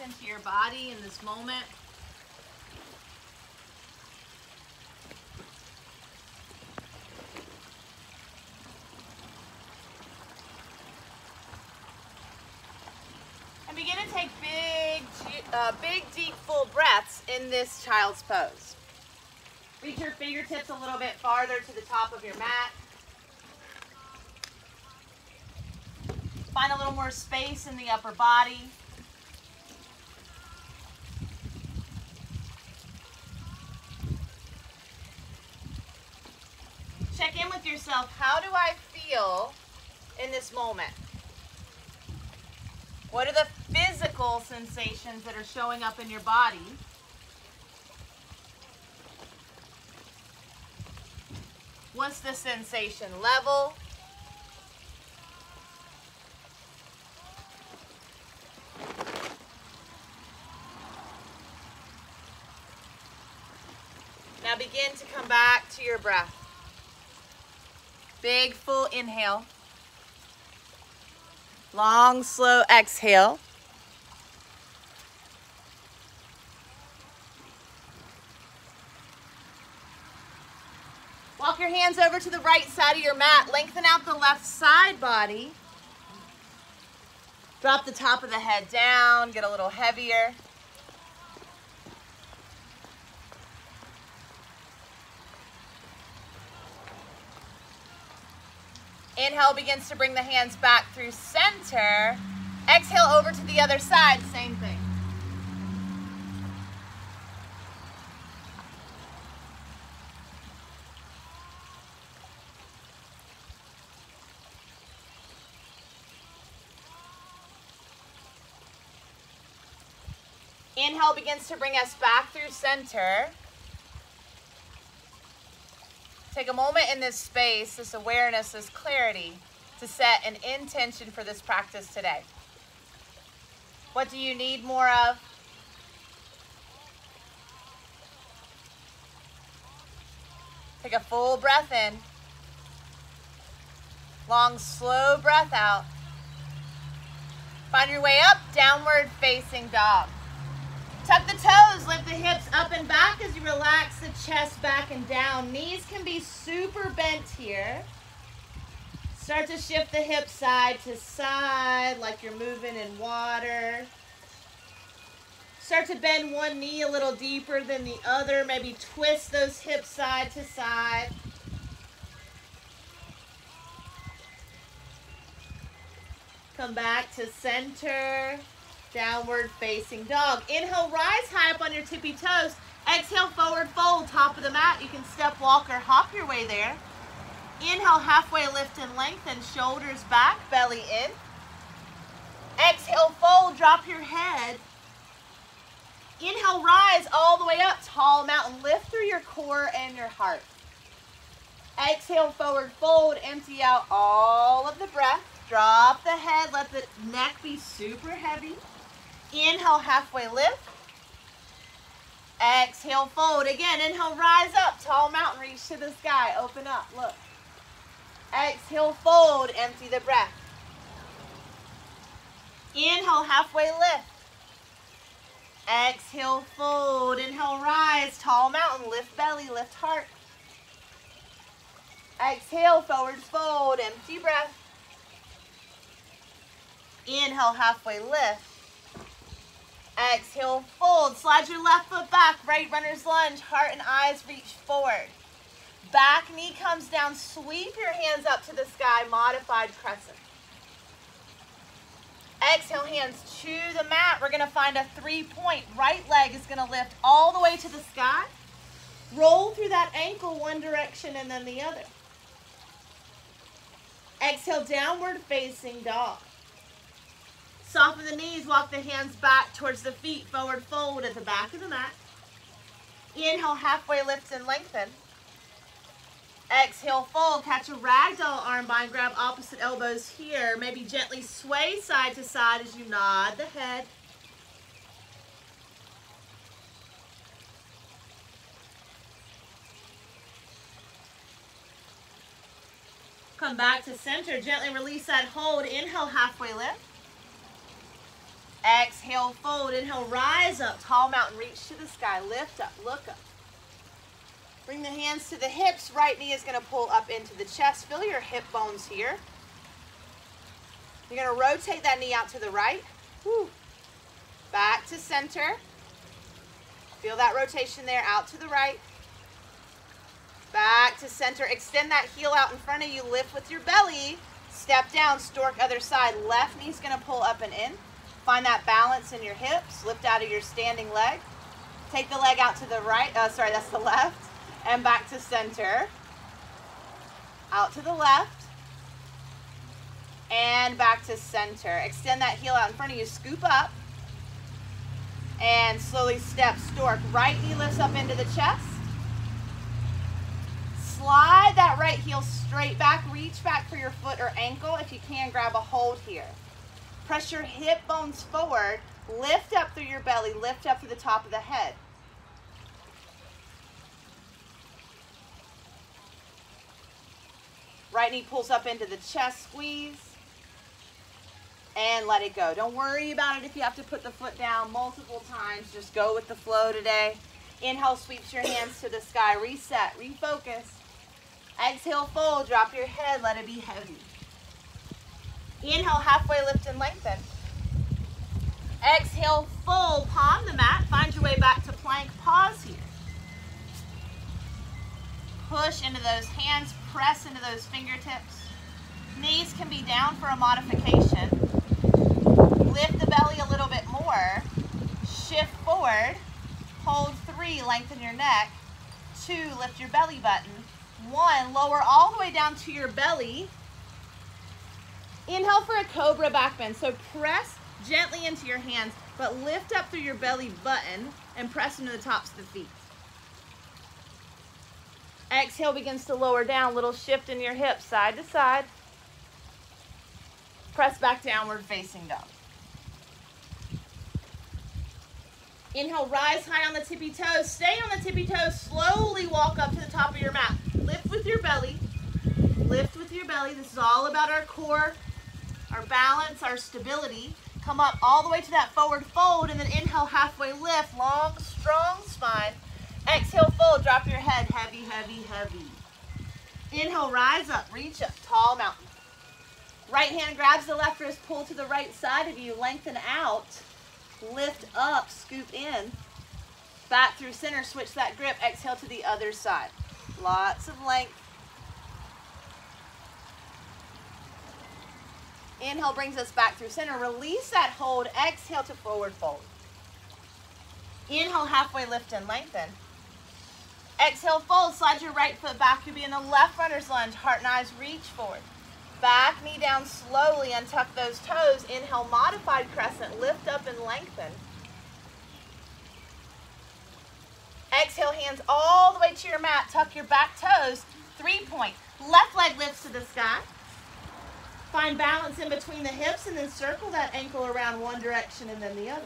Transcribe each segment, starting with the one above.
into your body in this moment. And begin to take big, deep, full breaths in this child's pose. Reach your fingertips a little bit farther to the top of your mat. Find a little more space in the upper body. Check in with yourself. How do I feel in this moment? What are the physical sensations that are showing up in your body? What's the sensation level? Now begin to come back to your breath. Big, full inhale. Long, slow exhale. Walk your hands over to the right side of your mat. Lengthen out the left side body. Drop the top of the head down. Get a little heavier. Inhale begins to bring the hands back through center. Exhale over to the other side, same thing. Inhale begins to bring us back through center. Take a moment in this space, this awareness, this clarity, to set an intention for this practice today. What do you need more of? Take a full breath in. Long, slow breath out. Find your way up, downward facing dog. Tuck the toes, lift the hips up and back as you relax the chest back and down. Knees can be super bent here. Start to shift the hips side to side like you're moving in water. Start to bend one knee a little deeper than the other. Maybe twist those hips side to side. Come back to center. Downward facing dog. Inhale, rise high up on your tippy toes. Exhale, forward fold, top of the mat. You can step, walk, or hop your way there. Inhale, halfway lift and lengthen, shoulders back, belly in. Exhale, fold, drop your head. Inhale, rise all the way up, tall mountain. Lift through your core and your heart. Exhale, forward fold, empty out all of the breath. Drop the head, let the neck be super heavy. Inhale, halfway lift. Exhale, fold. Again, inhale, rise up, tall mountain, reach to the sky, open up, look. Exhale, fold, empty the breath. Inhale, halfway lift. Exhale, fold. Inhale, rise, tall mountain, lift belly, lift heart. Exhale, forward fold, empty breath. Inhale, halfway lift. Exhale, fold. Slide your left foot back, right runner's lunge, heart and eyes reach forward. Back knee comes down, sweep your hands up to the sky, modified crescent. Exhale, hands to the mat. We're gonna find a 3-point. Right leg is gonna lift all the way to the sky. Roll through that ankle one direction and then the other. Exhale, downward facing dog. Soften the knees, walk the hands back towards the feet, forward fold at the back of the mat. Inhale, halfway lift and lengthen. Exhale, fold, catch a ragdoll arm bind, grab opposite elbows here. Maybe gently sway side to side as you nod the head. Come back to center, gently release that hold. Inhale, halfway lift. Exhale, fold. Inhale, rise up. Tall mountain, reach to the sky. Lift up, look up. Bring the hands to the hips. Right knee is going to pull up into the chest. Feel your hip bones here. You're going to rotate that knee out to the right. Woo. Back to center. Feel that rotation there, out to the right. Back to center. Extend that heel out in front of you. Lift with your belly. Step down, stork other side. Left knee's going to pull up and in. Find that balance in your hips. Lift out of your standing leg. Take the leg out to the right. Sorry, that's the left. And back to center. Out to the left. And back to center. Extend that heel out in front of you. Scoop up. And slowly step, stork. Right knee lifts up into the chest. Slide that right heel straight back. Reach back for your foot or ankle. If you can, grab a hold here. Press your hip bones forward. Lift up through your belly. Lift up through the top of the head. Right knee pulls up into the chest, squeeze. And let it go. Don't worry about it if you have to put the foot down multiple times. Just go with the flow today. Inhale, sweeps your hands to the sky. Reset, refocus. Exhale, fold. Drop your head. Let it be heavy. Inhale, halfway lift and lengthen. Exhale, fold. Palm the mat. Find your way back to plank. Pause here. Push into those hands. Press into those fingertips. Knees can be down for a modification. Lift the belly a little bit more. Shift forward. Hold 3, lengthen your neck. 2, lift your belly button. 1, lower all the way down to your belly. Inhale for a cobra back bend. So press gently into your hands, but lift up through your belly button and press into the tops of the feet. Exhale begins to lower down. Little shift in your hips, side to side. Press back, downward facing dog. Inhale, rise high on the tippy toes. Stay on the tippy toes. Slowly walk up to the top of your mat. Lift with your belly. Lift with your belly. This is all about our core, our balance, our stability. Come up all the way to that forward fold, and then inhale, halfway lift. Long, strong spine. Exhale, fold. Drop your head. Heavy, heavy, heavy. Inhale, rise up. Reach up. Tall mountain. Right hand grabs the left wrist. Pull to the right side of you. Lengthen out. Lift up, scoop in, back through center, switch that grip, exhale to the other side. Lots of length. Inhale brings us back through center. Release that hold, exhale to forward fold. Inhale, halfway lift and lengthen. Exhale, fold, slide your right foot back. You'll be in the left runner's lunge. Heart and eyes reach forward. Back knee down slowly, untuck those toes. Inhale, modified crescent, lift up and lengthen. Exhale, hands all the way to your mat. Tuck your back toes, 3-point. Left leg lifts to the sky. Find balance in between the hips and then circle that ankle around one direction and then the other.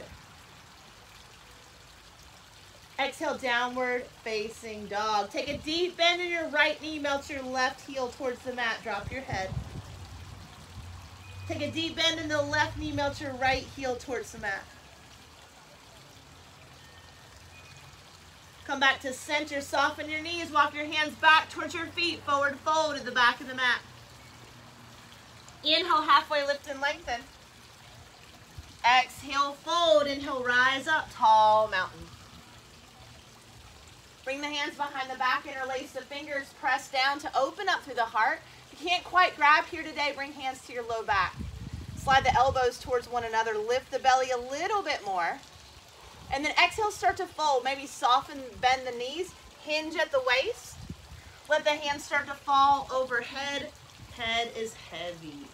Exhale, downward facing dog. Take a deep bend in your right knee, melt your left heel towards the mat, drop your head. Take a deep bend in the left knee, melt your right heel towards the mat. Come back to center, soften your knees, walk your hands back towards your feet, forward fold at the back of the mat. Inhale, halfway lift and lengthen. Exhale, fold. Inhale, rise up, tall mountain. Bring the hands behind the back, interlace the fingers, press down to open up through the heart. If you can't quite grab here today, bring hands to your low back. Slide the elbows towards one another, lift the belly a little bit more. And then exhale, start to fold. Maybe soften, bend the knees, hinge at the waist. Let the hands start to fall overhead. Head is heavy.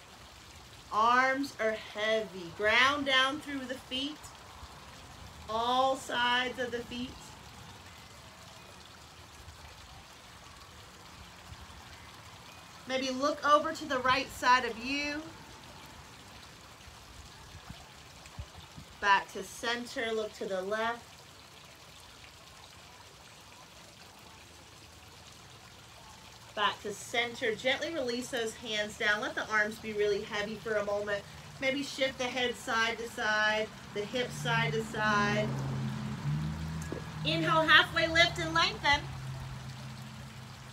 Arms are heavy. Ground down through the feet. All sides of the feet. Maybe look over to the right side of you. Back to center, look to the left. Back to center. Gently release those hands down. Let the arms be really heavy for a moment. Maybe shift the head side to side, the hips side to side. Inhale, halfway lift and lengthen.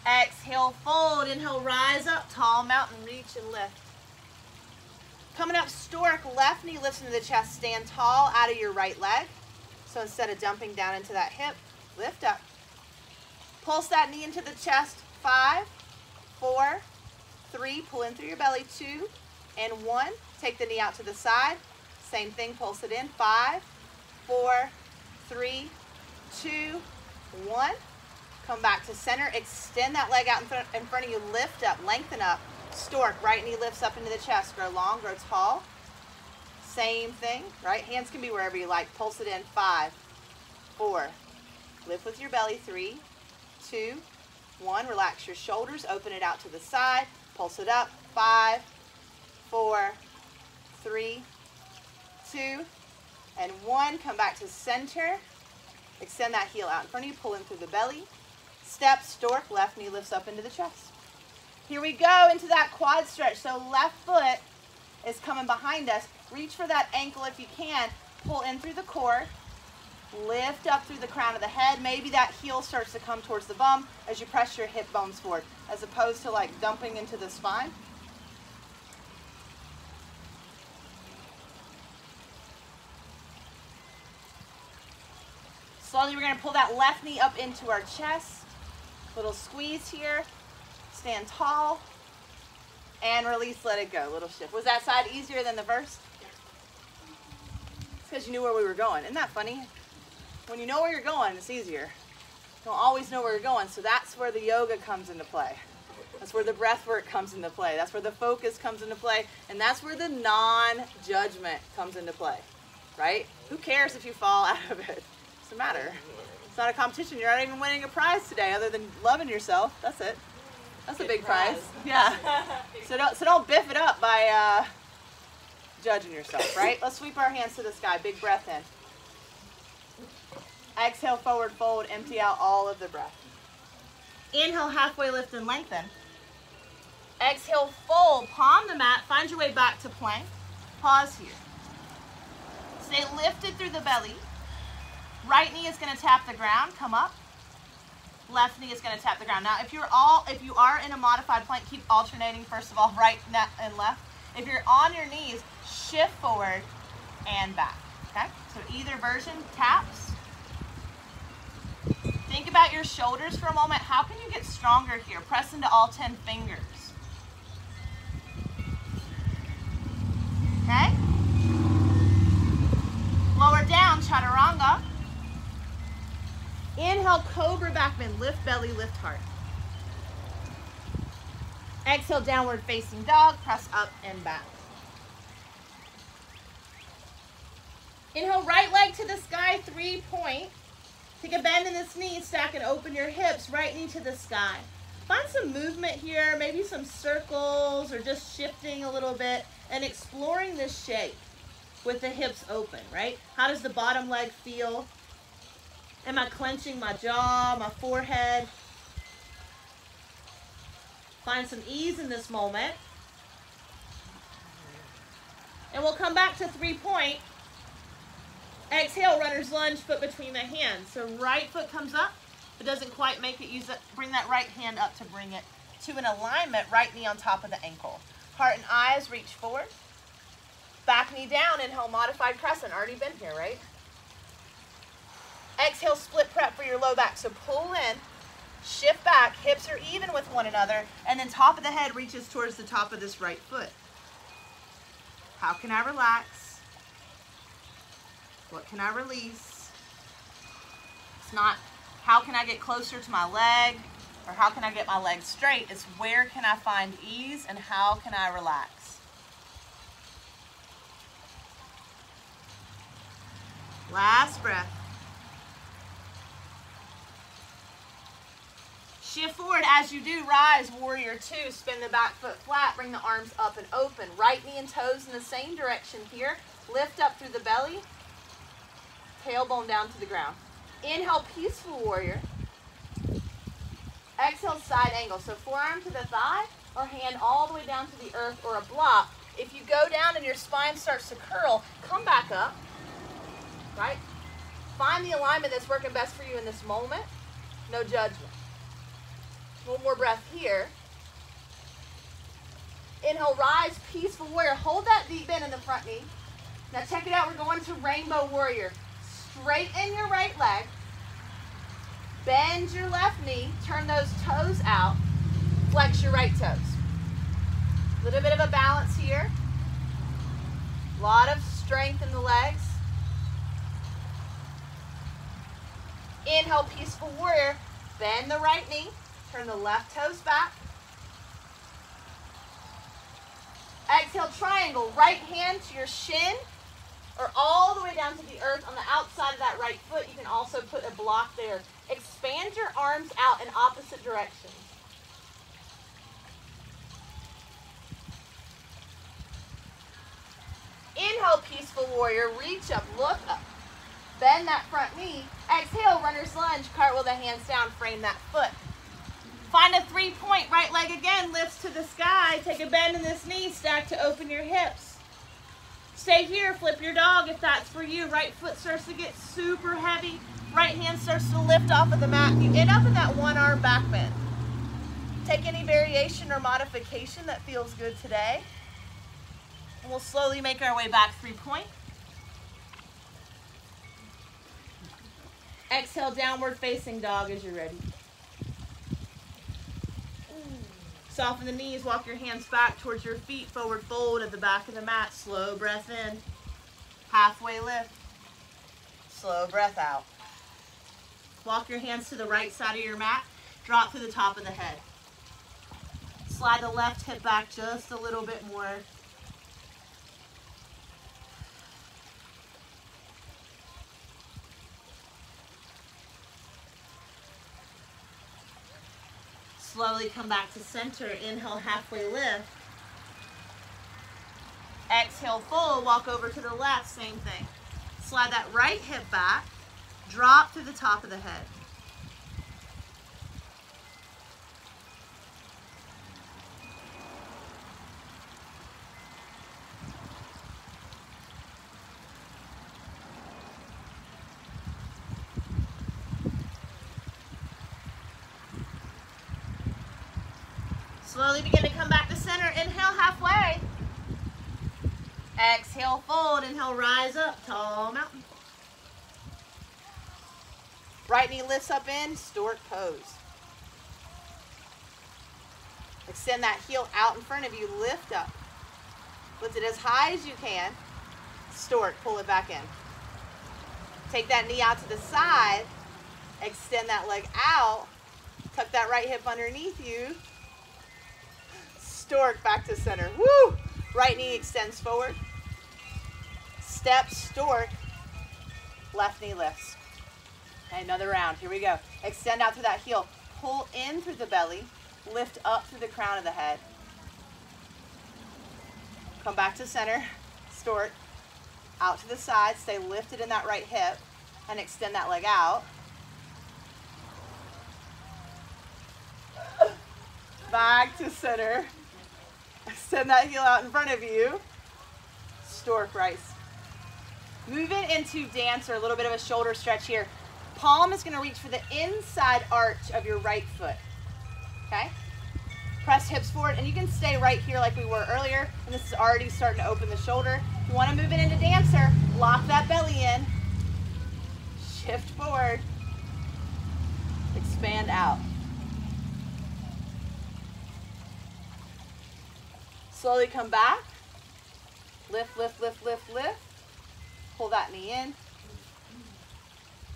Exhale, fold. Inhale, rise up, tall mountain, reach and lift. Coming up, stork, left knee lifts into the chest. Stand tall out of your right leg. So instead of dumping down into that hip, lift up. Pulse that knee into the chest. 5, 4, 3, pull in through your belly. 2 and 1. Take the knee out to the side. Same thing, pulse it in. 5, 4, 3, 2, 1. Come back to center. Extend that leg out in front of you. Lift up, lengthen up. Stork, right knee lifts up into the chest. Grow long, grow tall. Same thing, right? Hands can be wherever you like. Pulse it in. 5, 4. Lift with your belly. 3, 2, 1. Relax your shoulders. Open it out to the side. Pulse it up. 5, 4, 3, 2, and 1. Come back to center. Extend that heel out in front of you. Pull in through the belly. Step, stork. Left knee lifts up into the chest. Here we go into that quad stretch. So left foot is coming behind us. Reach for that ankle if you can. Pull in through the core. Lift up through the crown of the head. Maybe that heel starts to come towards the bum as you press your hip bones forward, as opposed to like dumping into the spine. Slowly, we're going to pull that left knee up into our chest. Little squeeze here. Stand tall. And release, let it go. Little shift. Was that side easier than the first? It's because you knew where we were going. Isn't that funny? When you know where you're going, it's easier. You don't always know where you're going, so that's where the yoga comes into play. That's where the breath work comes into play. That's where the focus comes into play. And that's where the non-judgment comes into play, right? Who cares if you fall out of it? Doesn't matter. It's not a competition. You're not even winning a prize today other than loving yourself. That's it. That's a big prize. Yeah. So don't biff it up by judging yourself, right? Let's sweep our hands to the sky. Big breath in. Exhale, forward fold. Empty out all of the breath. Inhale, halfway lift and lengthen. Exhale, fold. Palm the mat. Find your way back to plank. Pause here. Stay lifted through the belly. Right knee is going to tap the ground. Come up. Left knee is going to tap the ground. Now, if you are in a modified plank, keep alternating, first of all, right and left. If you're on your knees, shift forward and back. Okay? So either version taps. Think about your shoulders for a moment. How can you get stronger here? Press into all 10 fingers. Okay? Lower down, chaturanga. Inhale, cobra back bend. Lift belly, lift heart. Exhale, downward facing dog. Press up and back. Inhale, right leg to the sky, 3-point. Take a bend in this knee, stack and open your hips, right knee to the sky. Find some movement here, maybe some circles or just shifting a little bit and exploring this shape with the hips open, right? How does the bottom leg feel? Am I clenching my jaw, my forehead? Find some ease in this moment. And we'll come back to 3-point. Exhale, runner's lunge, foot between the hands. So right foot comes up. If it doesn't quite make it, bring that right hand up to bring it to an alignment. Right knee on top of the ankle. Heart and eyes, reach forward. Back knee down, inhale, modified crescent. Already been here, right? Exhale, split prep for your low back. So pull in, shift back, hips are even with one another, and then top of the head reaches towards the top of this right foot. How can I relax? What can I release? It's not how can I get closer to my leg or how can I get my leg straight. It's where can I find ease and how can I relax? Last breath. Shift forward. As you do, rise, warrior 2. Spin the back foot flat. Bring the arms up and open. Right knee and toes in the same direction here. Lift up through the belly. Tailbone down to the ground. Inhale, peaceful warrior. Exhale, side angle. So forearm to the thigh or hand all the way down to the earth or a block. If you go down and your spine starts to curl, come back up, right? Find the alignment that's working best for you in this moment. No judgment. One more breath here. Inhale, rise, peaceful warrior. Hold that deep bend in the front knee. Now check it out. We're going to rainbow warrior. Straighten your right leg. Bend your left knee. Turn those toes out. Flex your right toes. A little bit of a balance here. A lot of strength in the legs. Inhale, peaceful warrior. Bend the right knee. Turn the left toes back. Exhale, triangle. Right hand to your shin or all the way down to the earth on the outside of that right foot. You can also put a block there. Expand your arms out in opposite directions. Inhale, peaceful warrior. Reach up, look up. Bend that front knee. Exhale, runner's lunge. Cartwheel the hands down, frame that foot. Find a 3-point, right leg again, lifts to the sky. Take a bend in this knee, stack to open your hips. Stay here, flip your dog if that's for you. Right foot starts to get super heavy. Right hand starts to lift off of the mat. You end up in that one arm back bend. Take any variation or modification that feels good today. And we'll slowly make our way back 3-point. Exhale, downward facing dog as you're ready. Soften the knees, walk your hands back towards your feet, forward fold at the back of the mat. Slow breath in, halfway lift, slow breath out. Walk your hands to the right side of your mat, drop through the top of the head. Slide the left hip back just a little bit more. Slowly come back to center. Inhale, halfway lift. Exhale, fold. Walk over to the left. Same thing. Slide that right hip back. Drop to the top of the head. Slowly begin to come back to center. Inhale, halfway. Exhale, fold. Inhale, rise up. Tall mountain. Right knee lifts up in, stork pose. Extend that heel out in front of you. Lift up. Lift it as high as you can. Stork, pull it back in. Take that knee out to the side. Extend that leg out. Tuck that right hip underneath you. Stork back to center. Woo! Right knee extends forward. Step, stork. Left knee lifts. Okay, another round. Here we go. Extend out through that heel. Pull in through the belly. Lift up through the crown of the head. Come back to center. Stork. Out to the side. Stay lifted in that right hip. And extend that leg out. Back to center. Extend that heel out in front of you. Stork rise. Moving into dancer, a little bit of a shoulder stretch here. Palm is going to reach for the inside arch of your right foot. Okay? Press hips forward, and you can stay right here like we were earlier. And this is already starting to open the shoulder. If you want to move it into dancer, lock that belly in. Shift forward. Expand out. Slowly come back. Lift, lift, lift, lift, lift. Pull that knee in.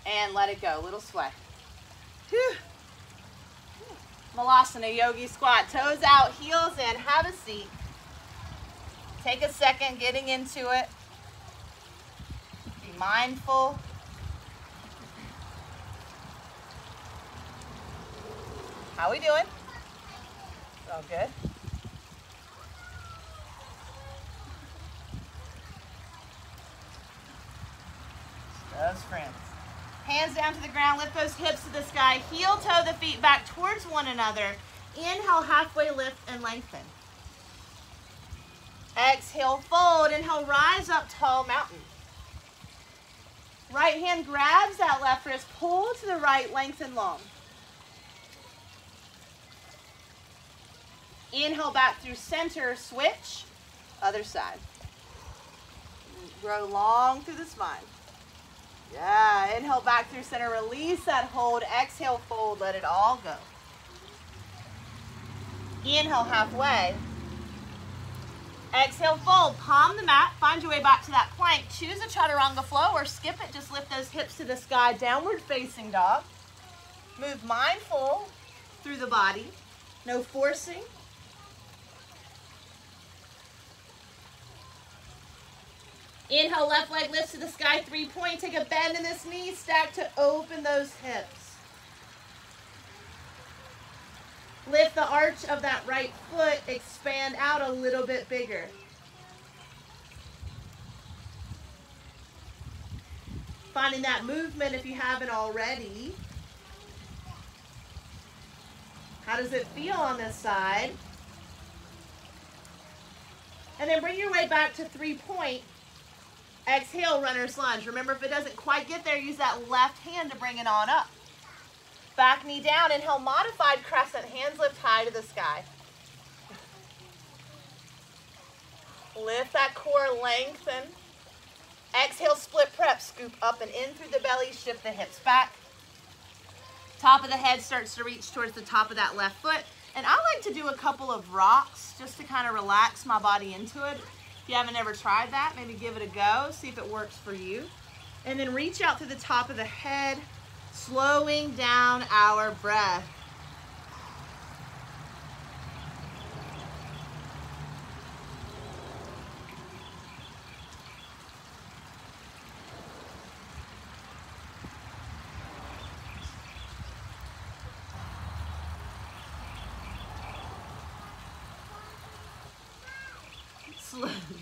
And let it go. Little sway. Whew. Malasana yogi squat. Toes out, heels in. Have a seat. Take a second getting into it. Be mindful. How we doing? It's all good. Those friends. Hands down to the ground, lift those hips to the sky, heel toe the feet back towards one another. Inhale, halfway lift and lengthen. Exhale, fold. Inhale, rise up, tall mountain. Right hand grabs that left wrist, pull to the right, lengthen long. Inhale back through center, switch, other side. Grow long through the spine. Yeah, inhale back through center, release that hold, exhale, fold, let it all go. Inhale, halfway. Exhale, fold, palm the mat, find your way back to that plank. Choose a chaturanga flow or skip it, just lift those hips to the sky, downward facing dog. Move mindful through the body, no forcing. Inhale, left leg lifts to the sky, 3-point. Take a bend in this knee, stack to open those hips. Lift the arch of that right foot, expand out a little bit bigger. Finding that movement if you haven't already. How does it feel on this side? And then bring your way back to 3-point. Exhale, runner's lunge. Remember, if it doesn't quite get there, use that left hand to bring it on up. Back knee down. Inhale, modified crescent. Hands lift high to the sky. Lift that core, lengthen. Exhale, split prep. Scoop up and in through the belly. Shift the hips back. Top of the head starts to reach towards the top of that left foot. And I like to do a couple of rocks just to kind of relax my body into it. If you haven't ever tried that, maybe give it a go, see if it works for you. And then reach out through the top of the head, slowing down our breath.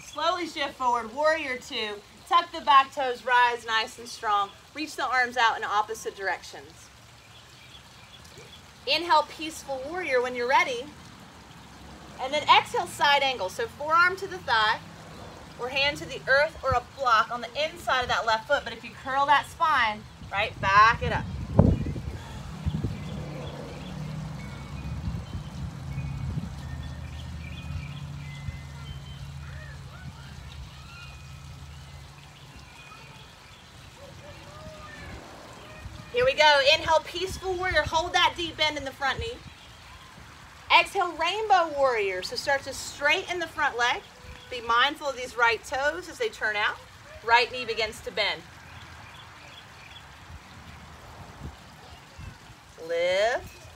Slowly shift forward, warrior 2. Tuck the back toes, rise nice and strong. Reach the arms out in opposite directions. Inhale, peaceful warrior when you're ready. And then exhale, side angle. So forearm to the thigh, or hand to the earth, or a block on the inside of that left foot. But if you curl that spine, right, back it up. Here we go. Inhale, peaceful warrior. Hold that deep bend in the front knee. Exhale, rainbow warrior. So start to straighten the front leg. Be mindful of these right toes as they turn out. Right knee begins to bend. Lift.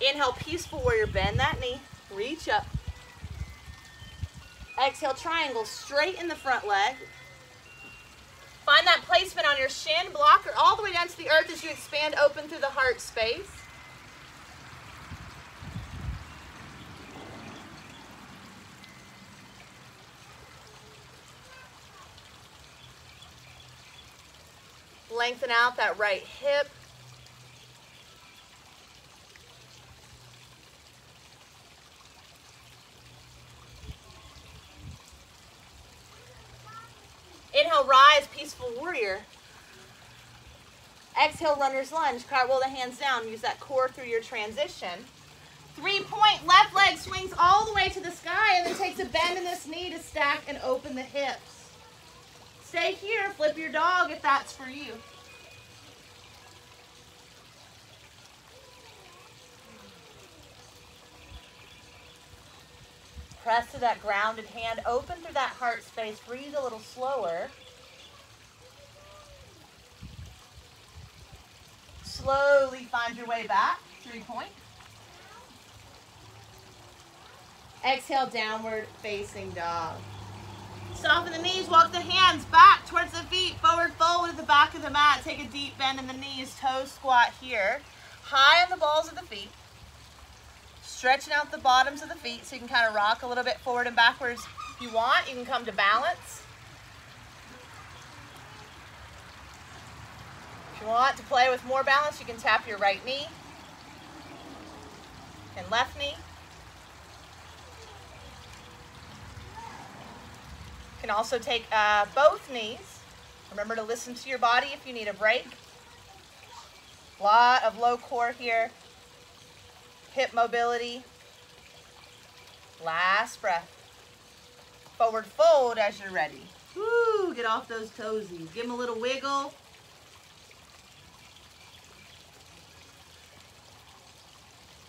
Inhale, peaceful warrior. Bend that knee. Reach up. Exhale, triangle. Straighten the front leg. Find that placement on your shin, blocker all the way down to the earth as you expand open through the heart space. Lengthen out that right hip. Inhale, rise, peaceful warrior. Exhale, runner's lunge. Cartwheel the hands down. Use that core through your transition. 3-point, left leg swings all the way to the sky and then takes a bend in this knee to stack and open the hips. Stay here, flip your dog if that's for you. Press to that grounded hand, open through that heart space, breathe a little slower. Slowly find your way back, 3-point. Exhale, downward facing dog. Soften the knees, walk the hands back towards the feet, forward fold at the back of the mat. Take a deep bend in the knees, toe squat here. High on the balls of the feet. Stretching out the bottoms of the feet so you can kind of rock a little bit forward and backwards if you want. You can come to balance. If you want to play with more balance, you can tap your right knee and left knee. can also take both knees. Remember to listen to your body if you need a break. Lot of low core here. Hip mobility. Last breath. Forward fold as you're ready. Woo, get off those toesies. Give them a little wiggle.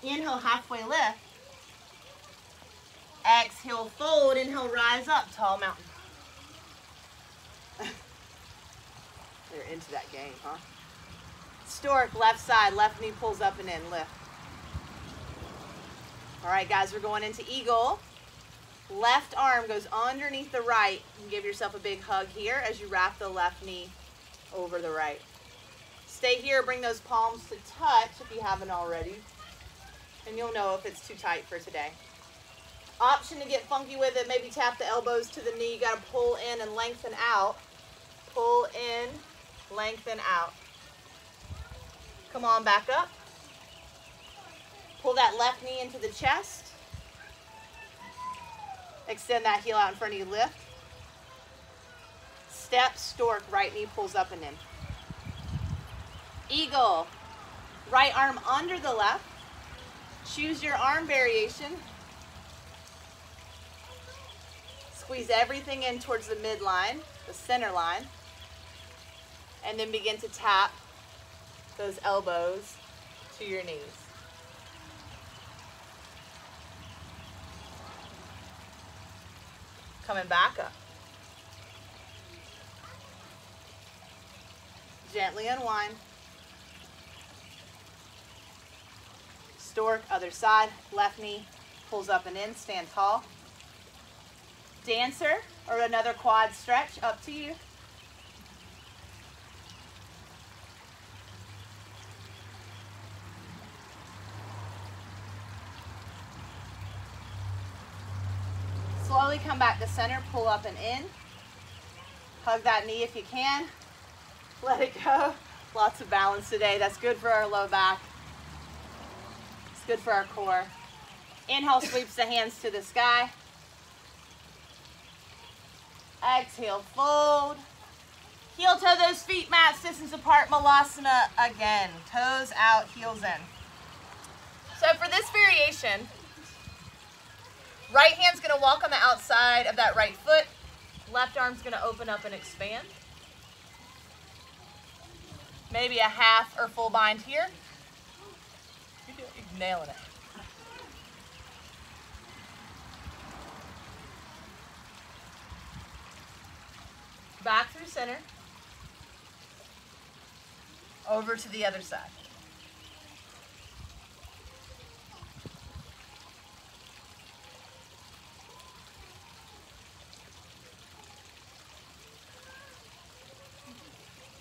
Inhale, halfway lift. Exhale, fold. Inhale, rise up, tall mountain. You're into that game, huh? Stork, left side, left knee pulls up and in, lift. All right, guys, we're going into eagle. Left arm goes underneath the right. And give yourself a big hug here as you wrap the left knee over the right. Stay here, bring those palms to touch if you haven't already. And you'll know if it's too tight for today. Option to get funky with it, maybe tap the elbows to the knee. You gotta pull in and lengthen out. Pull in, lengthen out. Come on, back up. Pull that left knee into the chest. Extend that heel out in front of you, lift. Step, stork, right knee pulls up and in. Eagle, right arm under the left. Choose your arm variation. Squeeze everything in towards the midline, the center line. And then begin to tap those elbows to your knees. Coming back up. Gently unwind. Stork, other side, left knee pulls up and in, stand tall. Dancer or another quad stretch, up to you. Slowly come back to center, pull up and in. Hug that knee if you can. Let it go. Lots of balance today. That's good for our low back. It's good for our core. Inhale, sweeps the hands to the sky. Exhale, fold. Heel toe those feet mat distance apart, Malasana again. Toes out, heels in. So for this variation, right hand's gonna walk on the outside of that right foot. Left arm's gonna open up and expand. Maybe a half or full bind here. You're nailing it. Back through center. Over to the other side.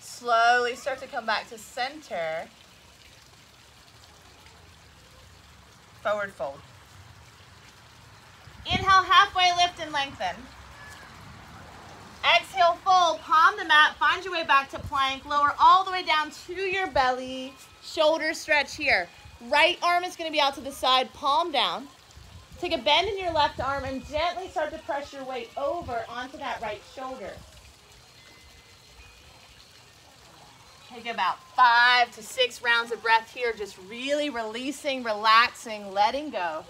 Slowly start to come back to center. Forward fold. Inhale, halfway lift and lengthen. Exhale, fold, palm the mat, find your way back to plank, lower all the way down to your belly, shoulder stretch here. Right arm is gonna be out to the side, palm down. Take a bend in your left arm and gently start to press your weight over onto that right shoulder. Take about 5 to 6 rounds of breath here, just really releasing, relaxing, letting go.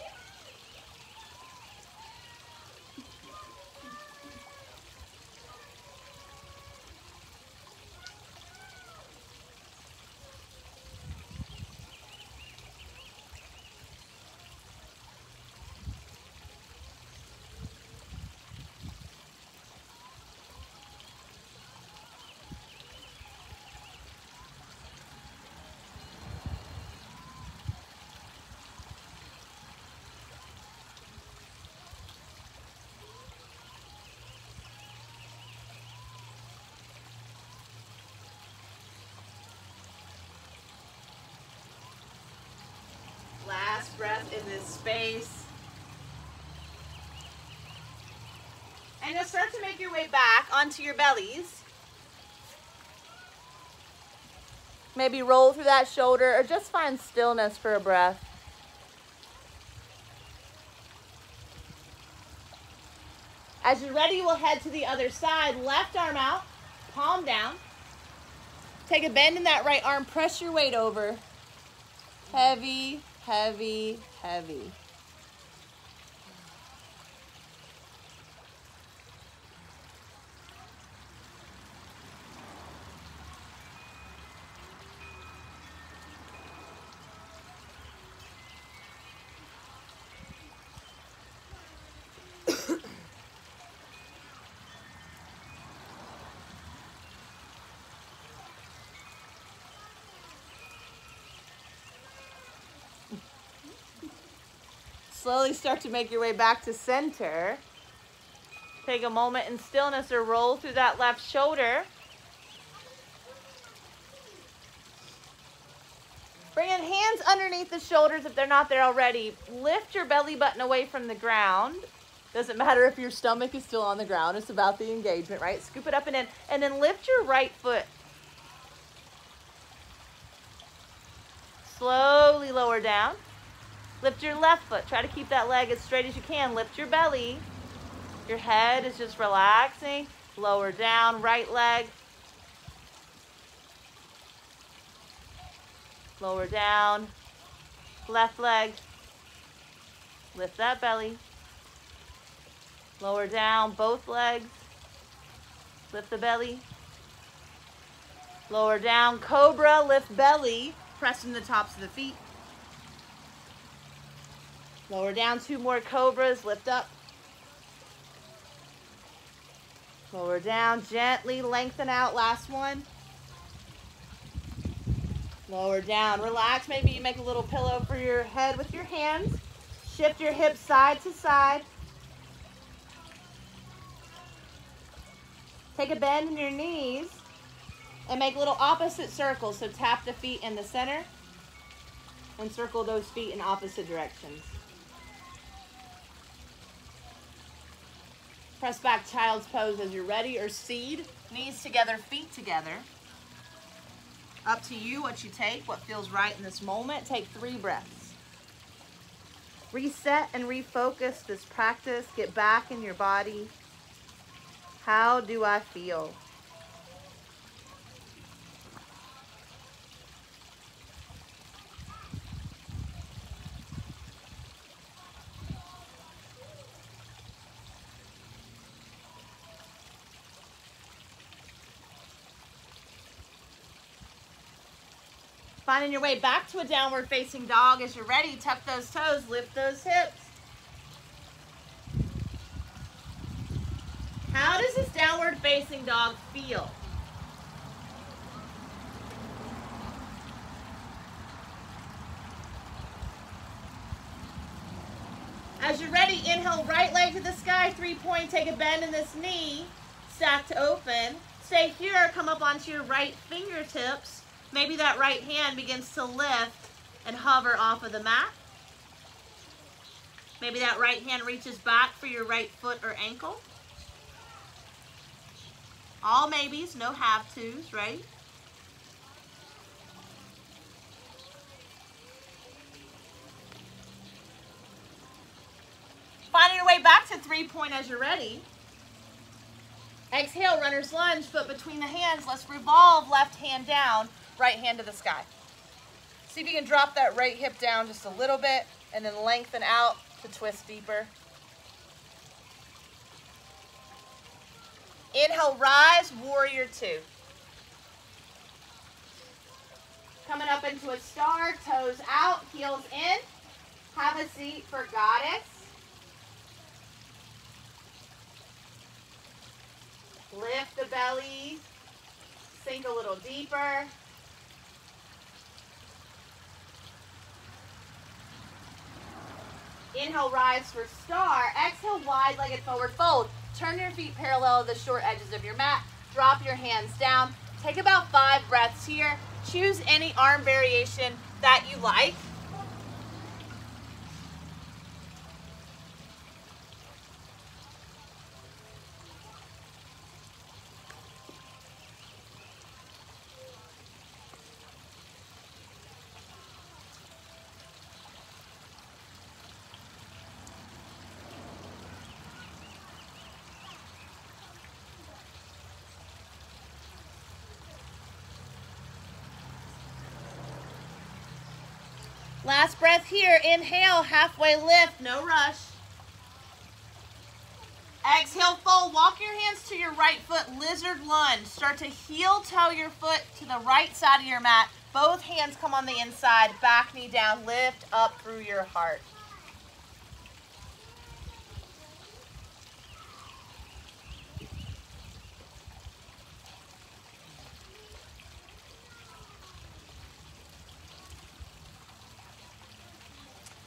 Last breath in this space. And you'll start to make your way back onto your bellies. Maybe roll through that shoulder or just find stillness for a breath. As you're ready, we'll head to the other side. Left arm out, palm down. Take a bend in that right arm, press your weight over. Heavy, heavy, heavy. Slowly start to make your way back to center. Take a moment in stillness or roll through that left shoulder. Bring in hands underneath the shoulders if they're not there already. Lift your belly button away from the ground. Doesn't matter if your stomach is still on the ground. It's about the engagement, right? Scoop it up and in. And then lift your right foot. Slowly lower down. Lift your left foot. Try to keep that leg as straight as you can. Lift your belly. Your head is just relaxing. Lower down. Right leg. Lower down. Left leg. Lift that belly. Lower down. Both legs. Lift the belly. Lower down. Cobra. Lift belly. Pressing the tops of the feet. Lower down, 2 more cobras, lift up. Lower down, gently lengthen out, last one. Lower down, relax, maybe you make a little pillow for your head with your hands. Shift your hips side to side. Take a bend in your knees and make little opposite circles. So tap the feet in the center and circle those feet in opposite directions. Press back child's pose as you're ready, or seed. Knees together, feet together. Up to you what you take, what feels right in this moment. Take 3 breaths. Reset and refocus this practice. Get back in your body. How do I feel? Finding your way back to a downward facing dog. As you're ready, tuck those toes, lift those hips. How does this downward facing dog feel? As you're ready, inhale, right leg to the sky, 3-point, take a bend in this knee, stacked open. Stay here, come up onto your right fingertips. Maybe that right hand begins to lift and hover off of the mat. Maybe that right hand reaches back for your right foot or ankle. All maybes, no have-tos, right? Finding your way back to 3-point as you're ready. Exhale, runner's lunge, foot between the hands. Let's revolve, left hand down, right hand to the sky. See if you can drop that right hip down just a little bit and then lengthen out to twist deeper. Inhale, rise, warrior 2. Coming up into a star, toes out, heels in. Have a seat for goddess. Lift the belly, sink a little deeper. Inhale, rise for star. Exhale, wide-legged forward fold. Turn your feet parallel to the short edges of your mat. Drop your hands down. Take about 5 breaths here. Choose any arm variation that you like. Last breath here. Inhale, halfway lift, no rush. Exhale, fold. Walk your hands to your right foot, lizard lunge. Start to heel toe your foot to the right side of your mat. Both hands come on the inside, back knee down, lift up through your heart.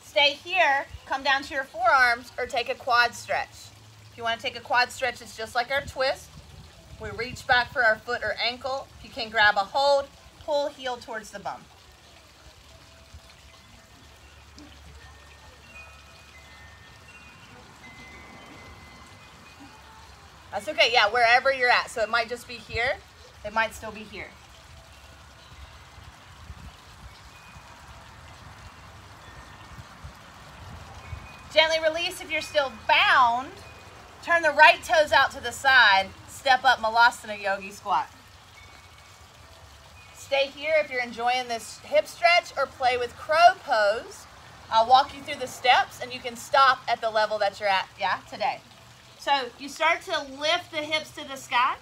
Stay here, come down to your forearms, or take a quad stretch. If you want to take a quad stretch, it's just like our twist. We reach back for our foot or ankle. If you can grab a hold, pull heel towards the bum. That's okay, yeah, wherever you're at. So it might just be here, it might still be here. Gently release if you're still bound. Turn the right toes out to the side. Step up Malasana Yogi Squat. Stay here if you're enjoying this hip stretch, or play with crow pose. I'll walk you through the steps and you can stop at the level that you're at, today. So you start to lift the hips to the sky.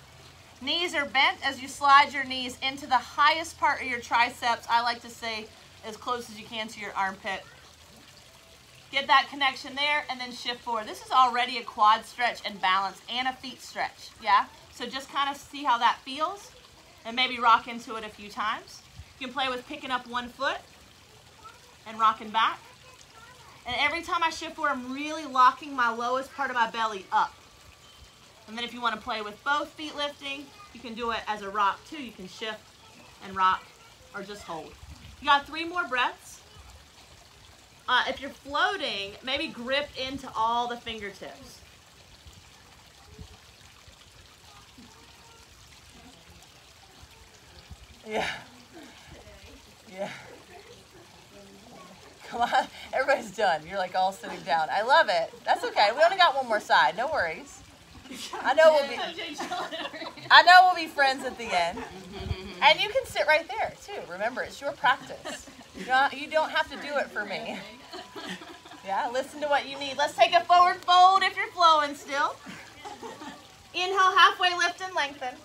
Knees are bent as you slide your knees into the highest part of your triceps. I like to say as close as you can to your armpit. Get that connection there and then shift forward. This is already a quad stretch and balance and a feet stretch, So just kind of see how that feels and maybe rock into it a few times. You can play with picking up one foot and rocking back. And every time I shift forward, I'm really locking my lowest part of my belly up. And then if you want to play with both feet lifting, you can do it as a rock too. You can shift and rock or just hold. You got 3 more breaths. If you're floating, maybe grip into all the fingertips. Yeah. Come on, everybody's done. You're like all sitting down. I love it. That's okay. We only got one more side. No worries. I know we'll be friends at the end. And you can sit right there too. Remember, it's your practice. You don't have to do it for me. Listen to what you need. Let's take a forward fold if you're flowing still. Inhale, halfway lift and lengthen.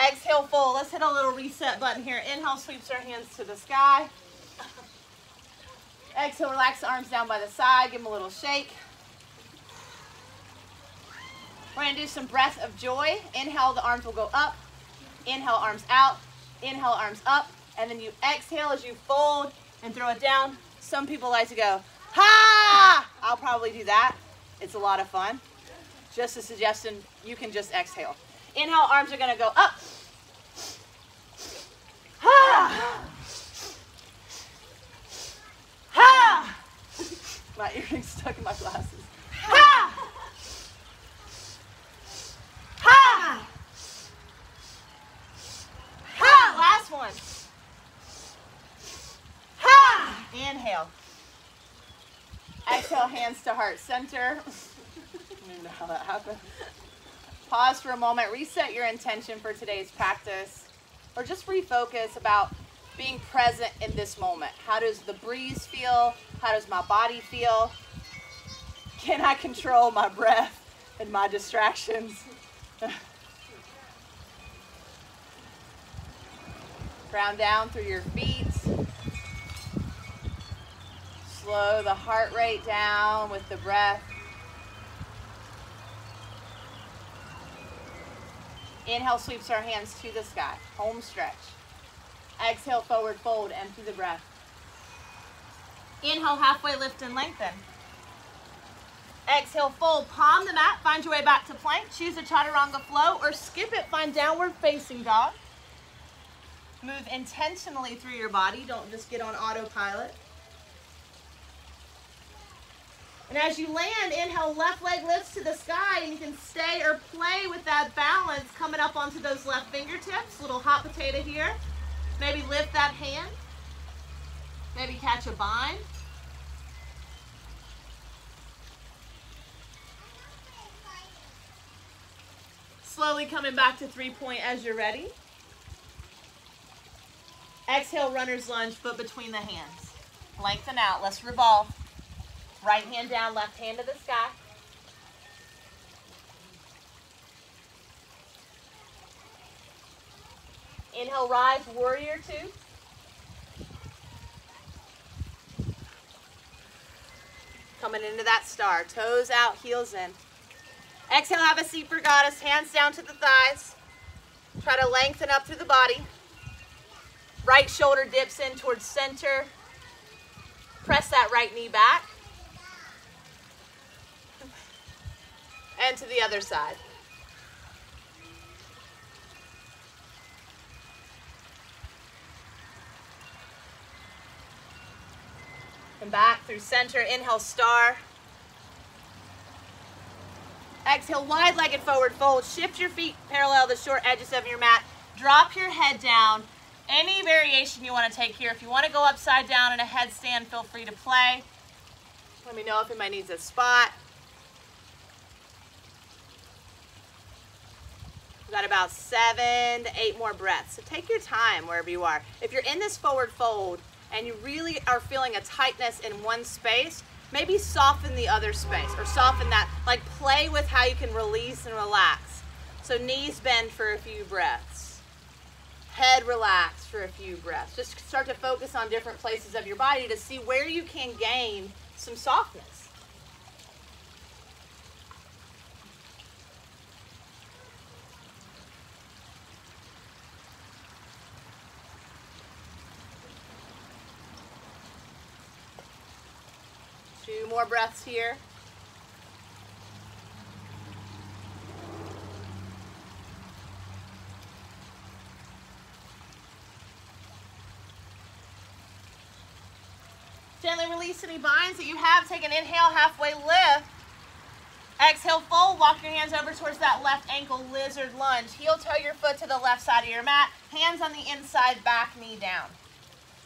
Exhale, fold. Let's hit a little reset button here. Inhale, sweeps our hands to the sky. Exhale, relax the arms down by the side. Give them a little shake. We're going to do some breath of joy. Inhale, the arms will go up. Inhale, arms out. Inhale, arms up. And then you exhale as you fold and throw it down. Some people like to go, ha! I'll probably do that. It's a lot of fun. Just a suggestion, you can just exhale. Inhale, arms are going to go up. Ha! Ha! My earring's stuck in my glasses. Ha! Ha! Ha! Last one. Ha! Inhale. Exhale, hands to heart center. I don't even know how that happened. Pause for a moment. Reset your intention for today's practice. Or just refocus about being present in this moment. How does the breeze feel? How does my body feel? Can I control my breath and my distractions? Ground down through your feet. Slow the heart rate down with the breath. Inhale, sweeps our hands to the sky. Home stretch. Exhale, forward fold, empty the breath. Inhale, halfway lift and lengthen. Exhale, fold, palm the mat, find your way back to plank. Choose a chaturanga flow or skip it, find downward facing dog. Move intentionally through your body, don't just get on autopilot. And as you land, inhale, left leg lifts to the sky, and you can stay or play with that balance coming up onto those left fingertips. Little hot potato here. Maybe lift that hand. Maybe catch a bind. Slowly coming back to 3-point as you're ready. Exhale, runner's lunge, foot between the hands. Lengthen out. Let's revolve. Right hand down, left hand to the sky. Inhale, rise, warrior two. Coming into that star. Toes out, heels in. Exhale, have a seat for goddess. Hands down to the thighs. Try to lengthen up through the body. Right shoulder dips in towards center. Press that right knee back. And to the other side. And back through center. Inhale, star. Exhale, wide-legged forward fold. Shift your feet parallel the short edges of your mat. Drop your head down. Any variation you want to take here. If you want to go upside down in a headstand, feel free to play. Let me know if anybody needs a spot. We've got about 7 to 8 more breaths. So take your time wherever you are. If you're in this forward fold and you really are feeling a tightness in one space, maybe soften the other space or soften that. Like play with how you can release and relax. So knees bend for a few breaths. Head relax for a few breaths. Just start to focus on different places of your body to see where you can gain some softness. Two more breaths here. Gently release any binds that you have. Take an inhale, halfway lift. Exhale, fold. Walk your hands over towards that left ankle, lizard lunge. Heel toe your foot to the left side of your mat. Hands on the inside, back knee down.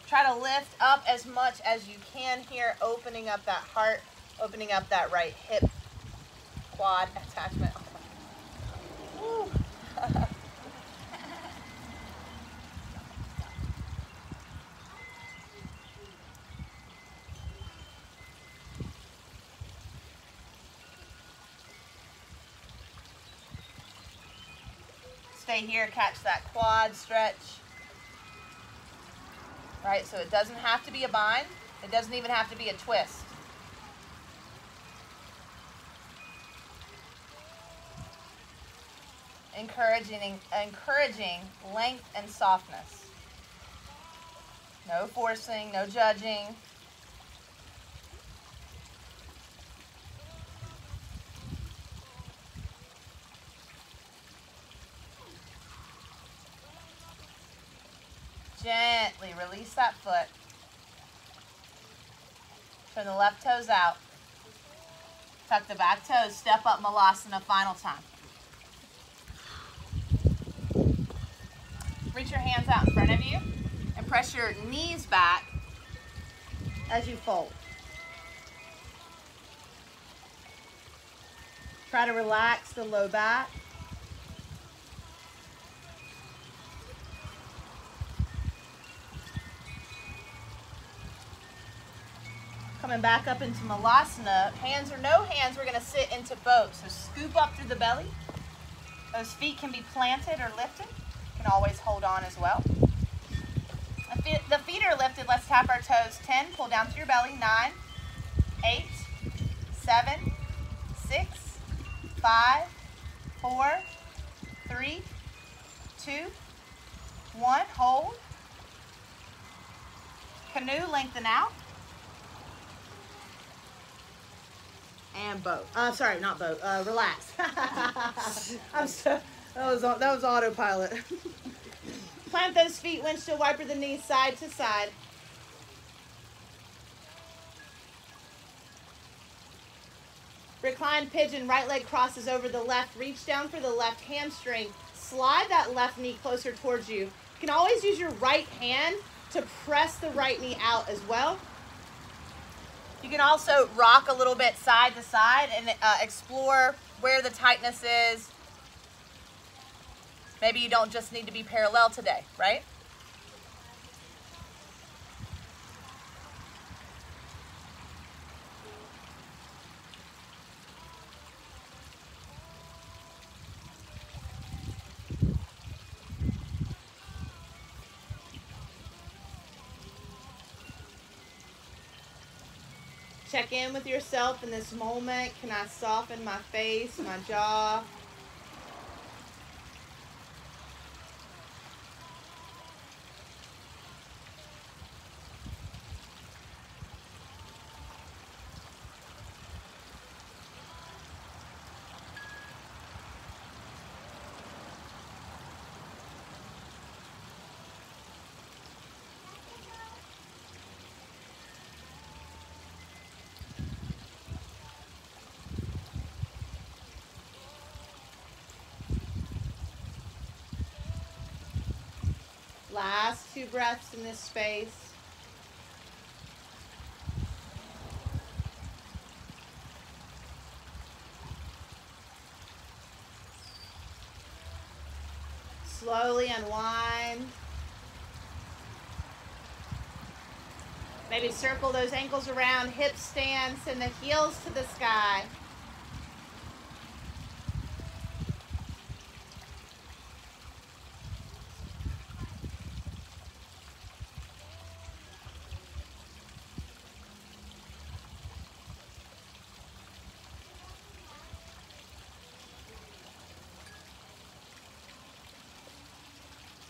Try to lift up as much as you can here, opening up that heart, opening up that right hip, quad attachment. Woo. Stay here, catch that quad stretch. Right, so it doesn't have to be a bind. It doesn't even have to be a twist. Encouraging length and softness. No forcing, no judging. Gently release that foot. Turn the left toes out. Tuck the back toes. Step up Malasana final time. Reach your hands out in front of you and press your knees back as you fold. Try to relax the low back. Coming back up into Malasana, hands or no hands, we're going to sit into boat. So scoop up through the belly. Those feet can be planted or lifted. You can always hold on as well. The feet are lifted. Let's tap our toes. 10, pull down through your belly. 9, 8, 7, 6, 5, 4, 3, 2, 1. Hold. Canoe, lengthen out. And boat. Sorry, not boat. Relax. that was autopilot. Plant those feet, windshield wiper the knees side to side. Reclined pigeon, right leg crosses over the left. Reach down for the left hamstring. Slide that left knee closer towards you. You can always use your right hand to press the right knee out as well. You can also rock a little bit side to side and explore where the tightness is. Maybe you don't just need to be parallel today, right? Check in with yourself in this moment. Can I soften my face, my jaw? Last 2 breaths in this space. Slowly unwind. Maybe circle those ankles around, hip stand, send the heels to the sky.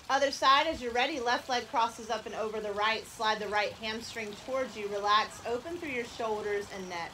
Other side, as you're ready, left leg crosses up and over the right. Slide the right hamstring towards you. Relax, open through your shoulders and neck.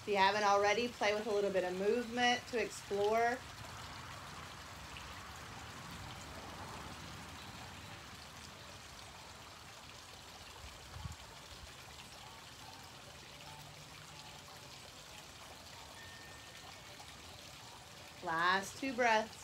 If you haven't already, play with a little bit of movement to explore. Last 2 breaths.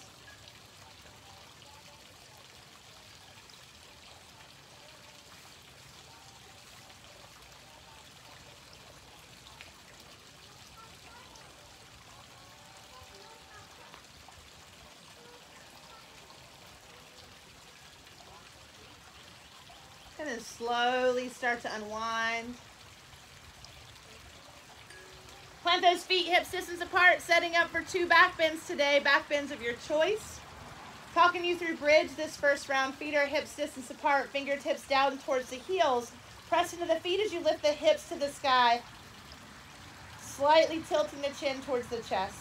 And then slowly start to unwind. Plant those feet hips distance apart, setting up for 2 back bends today, back bends of your choice. Talking you through bridge this first round. Feet are hips distance apart, fingertips down towards the heels. Press into the feet as you lift the hips to the sky. Slightly tilting the chin towards the chest.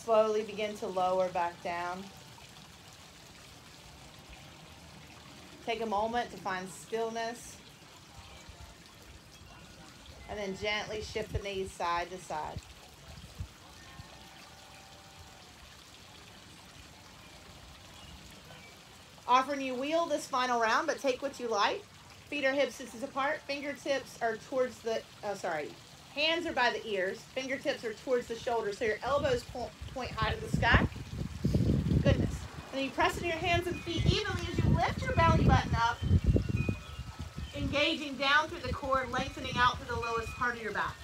Slowly begin to lower back down. Take a moment to find stillness. And then gently shift the knees side to side. Offering you wheel this final round, but take what you like. Feet are hips distance apart. Fingertips are towards the, hands are by the ears. Fingertips are towards the shoulders, so your elbows point high to the sky. Goodness. And then you press into your hands and feet evenly as you lift your belly button up, engaging down through the core, lengthening out through the lowest part of your back.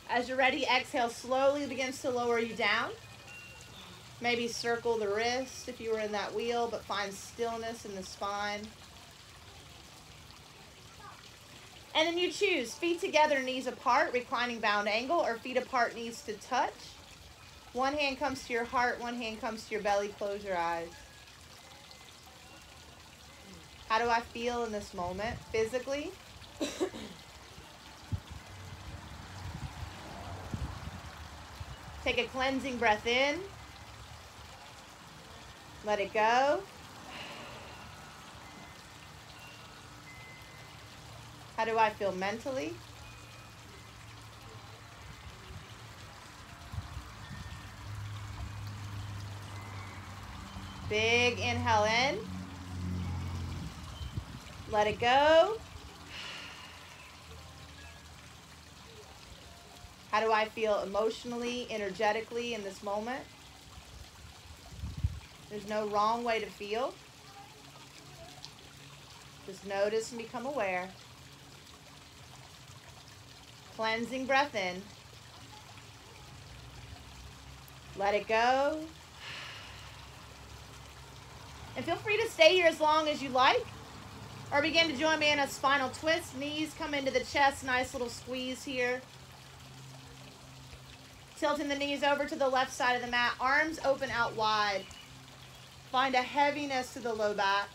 As you're ready, exhale slowly begins to lower you down. Maybe circle the wrist if you were in that wheel, but find stillness in the spine. And then you choose feet together, knees apart, reclining bound angle, or feet apart, knees to touch. One hand comes to your heart, one hand comes to your belly. Close your eyes. How do I feel in this moment physically? Take a cleansing breath in. Let it go. How do I feel mentally? Big inhale in. Let it go. How do I feel emotionally, energetically in this moment? There's no wrong way to feel. Just notice and become aware. Cleansing breath in. Let it go. And feel free to stay here as long as you like. Or begin to join me in a spinal twist. Knees come into the chest. Nice little squeeze here. Tilting the knees over to the left side of the mat. Arms open out wide. Find a heaviness to the low back,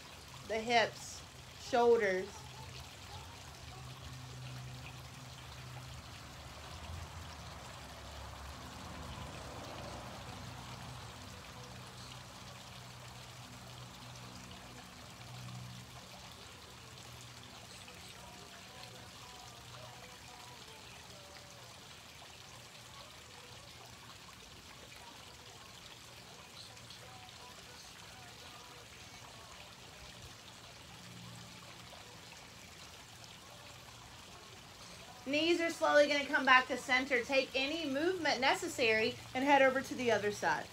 the hips, shoulders. Knees are slowly going to come back to center. Take any movement necessary and head over to the other side.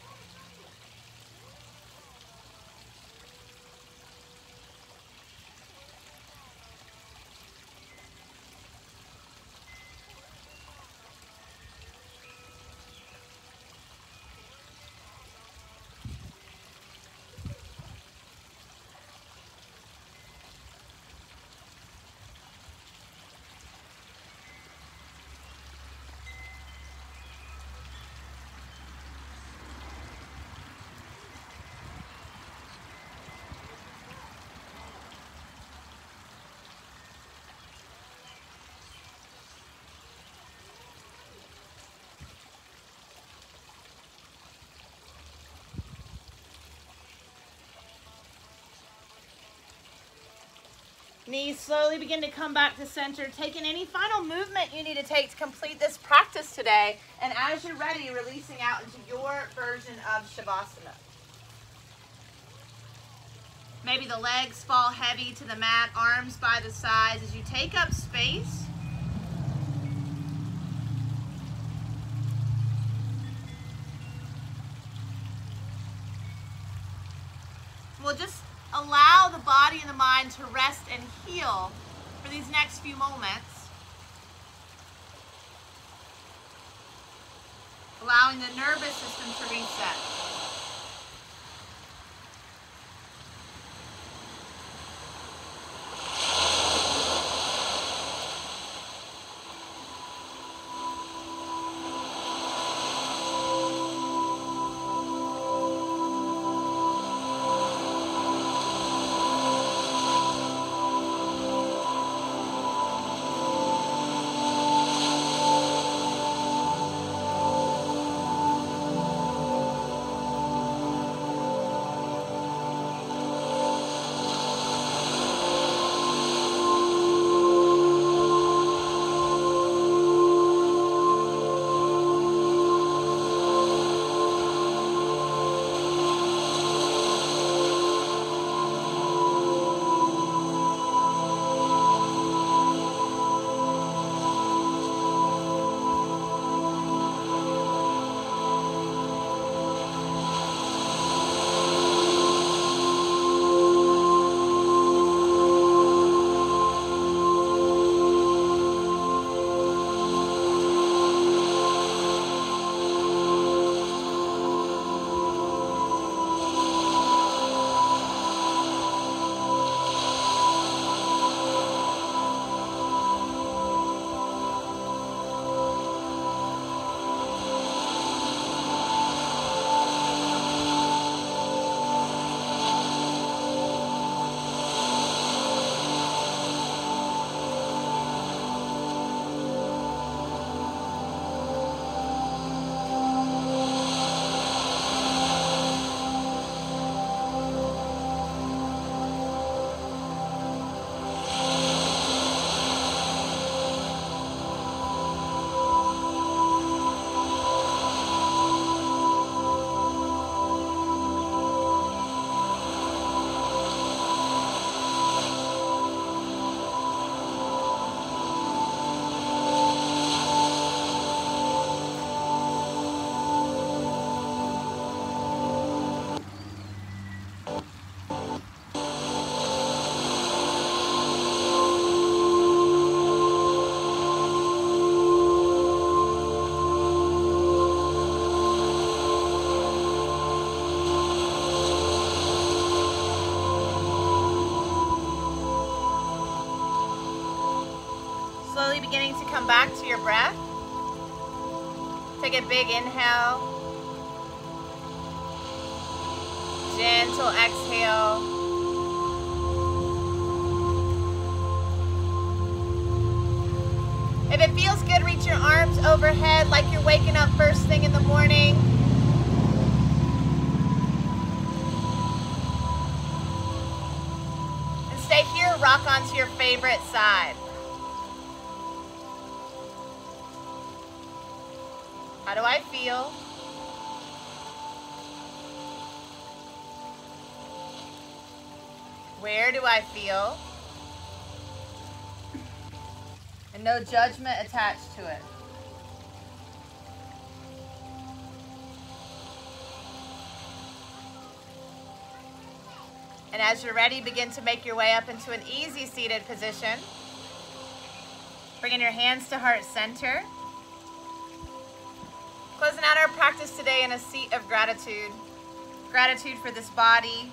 Knees slowly begin to come back to center, taking any final movement you need to take to complete this practice today. And as you're ready, releasing out into your version of Shavasana. Maybe the legs fall heavy to the mat, arms by the sides as you take up space. We'll just allow the body and the mind to rest and heal for these next few moments. Allowing the nervous system to reset. beginning to come back to your breath, take a big inhale, gentle exhale. If it feels good, reach your arms overhead like you're waking up first thing in the morning. And stay here, rock onto your favorite side. How do I feel? Where do I feel? And no judgment attached to it. And as you're ready, begin to make your way up into an easy seated position. Bringing your hands to heart center. Closing out our practice today in a seat of gratitude. Gratitude for this body,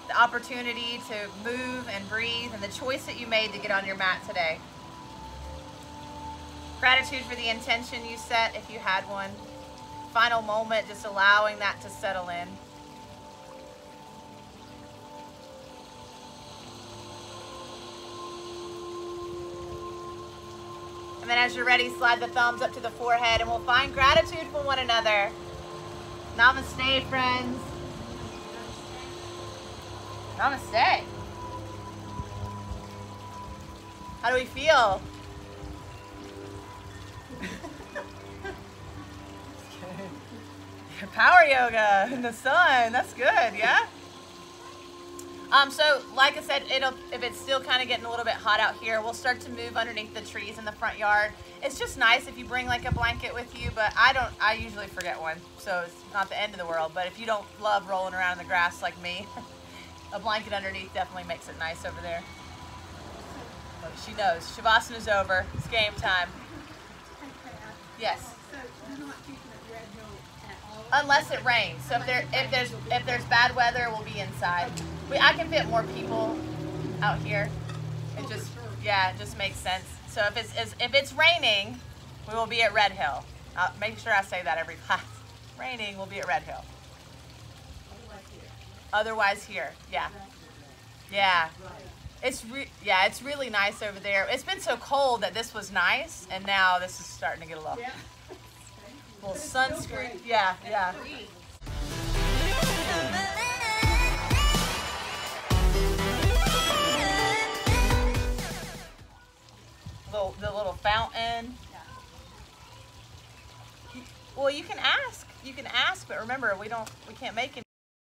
the opportunity to move and breathe, and the choice that you made to get on your mat today. Gratitude for the intention you set, if you had one. Final moment, just allowing that to settle in. And then as you're ready, slide the thumbs up to the forehead, and we'll find gratitude for one another. Namaste, friends. Namaste. How do we feel? Power yoga in the sun. That's good, yeah? So like I said, if it's still kind of getting a little bit hot out here, we'll start to move underneath the trees in the front yard. It's just nice if you bring like a blanket with you, but I usually forget one, so it's not the end of the world. But if you don't love rolling around in the grass like me, a blanket underneath definitely makes it nice over there. But she knows. Shavasana's over. It's game time. Yes. So you're not keeping it red hill at all? Unless it rains. So if there's bad weather, we'll be inside. I can fit more people out here. It just it just makes sense. So if it's raining, we will be at Red Hill. I'll make sure I say that every class. Raining, we'll be at Red Hill. Otherwise here, yeah. Yeah. It's really nice over there. It's been so cold that this was nice, and now this is starting to get a little sunscreen. Yeah, yeah. The little fountain. Well, you can ask, but remember, we can't make any.